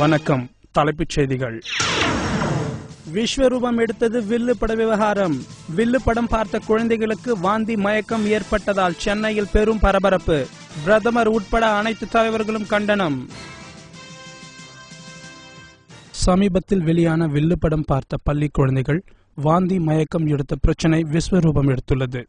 வணக்கம். தலைப்புச் செய்திகள். விஸ்வரூபம் எடுத்தது வில்லு பட விவகாரம். வில்லு படம் பார்த்த குழந்தைகளுக்கு வாந்தி மயக்கம் ஏற்பட்டதால் சென்னையில் பெரும் பரபரப்பு. பிரதமர் உட்பட அனைத்து தலைவர்களும் கண்டனம். சமீபத்தில் வெளியான வில்லு படம் பார்த்த பள்ளி குழந்தைகள் வாந்தி மயக்கம் எடுத்த பிரச்சனை விஸ்வரூபம் எடுத்துள்ளது.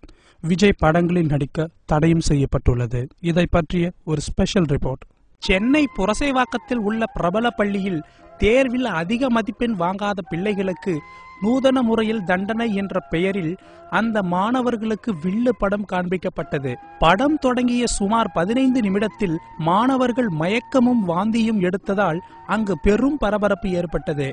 விஜய் படங்களில் நடிக்க தடையும் செய்யப்பட்டுள்ளது. இதை பற்றிய ஒரு ஸ்பெஷல் ரிப்போர்ட். சென்னை புரசைவாக்கத்தில் உள்ள பிரபல பள்ளியில் தேர்வில் அதிக மதிப்பெண் வாங்காத பிள்ளைகளுக்கு நூதன முறையில் தண்டனை என்ற பெயரில் அந்த மாணவர்களுக்கு வில்லு படம் காண்பிக்கப்பட்டது. படம் தொடங்கிய சுமார் 15 நிமிடத்தில் மாணவர்கள் மயக்கமும் வாந்தியும் எடுத்ததால் அங்கு பெரும் பரபரப்பு ஏற்பட்டது.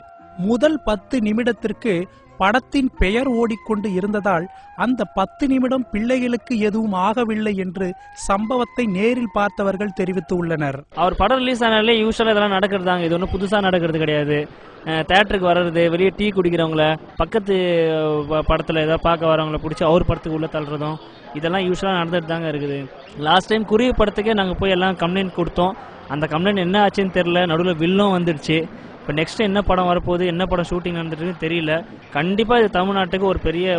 முதல் 10 நிமிடத்திற்கு படத்தின் பெயர் ஓடிக்கொண்டு இருந்ததால் அந்த 10 நிமிடம் பிள்ளைகளுக்கு எதுவும் ஆகவில்லை என்று சம்பவத்தை நேரில் பார்த்தவர்கள் தெரிவித்துள்ளனர். அவர் படம் ரிலீஸ் ஆனாலே யூஸ்வலா இதெல்லாம் நடக்கிறதாங்க. இது ஒன்றும் புதுசா நடக்கிறது கிடையாது. தேட்டருக்கு வர்றது, வெளியே டீ குடிக்கிறவங்கள, பக்கத்து படத்துல ஏதாவது பார்க்க வரவங்கள பிடிச்சி அவர் படத்துக்கு உள்ள தள்ளுறதும் இதெல்லாம் யூஸ்வலா நடந்துட்டு தாங்க இருக்குது. லாஸ்ட் டைம் குருவி படத்துக்கே நாங்கள் போய் எல்லாம் கம்ப்ளைண்ட் கொடுத்தோம். அந்த கம்ப்ளைண்ட் என்ன ஆச்சுன்னு தெரியல. நடுவில் வில்லும் வந்துடுச்சு. இப்போ நெக்ஸ்ட் என்ன படம் வரப்போகுது, என்ன படம் ஷூட்டிங் நடந்துட்டு தெரியல. கண்டிப்பாக இது தமிழ்நாட்டுக்கு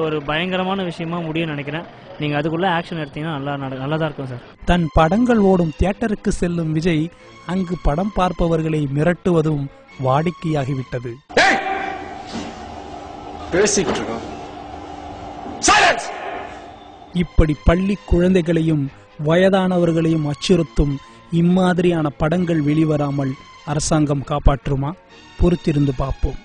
ஒரு பயங்கரமான விஷயமா முடியும்னு நினைக்கிறேன். நீங்கள் அதுக்குள்ள ஆக்ஷன் எடுத்தீங்கன்னா நல்லா தான் இருக்கும் சார். தன் படங்கள் ஓடும் தியேட்டருக்கு செல்லும் விஜய் அங்கு படம் பார்ப்பவர்களை மிரட்டுவதும் வாடிக்கையாகிவிட்டது. இப்படி பள்ளி குழந்தைகளையும் வயதானவர்களையும் அச்சுறுத்தும் இம்மாதிரியான படங்கள் வெளிவராமல் அரசாங்கம் காப்பாற்றுமா? பொறுத்திருந்து பார்ப்போம்.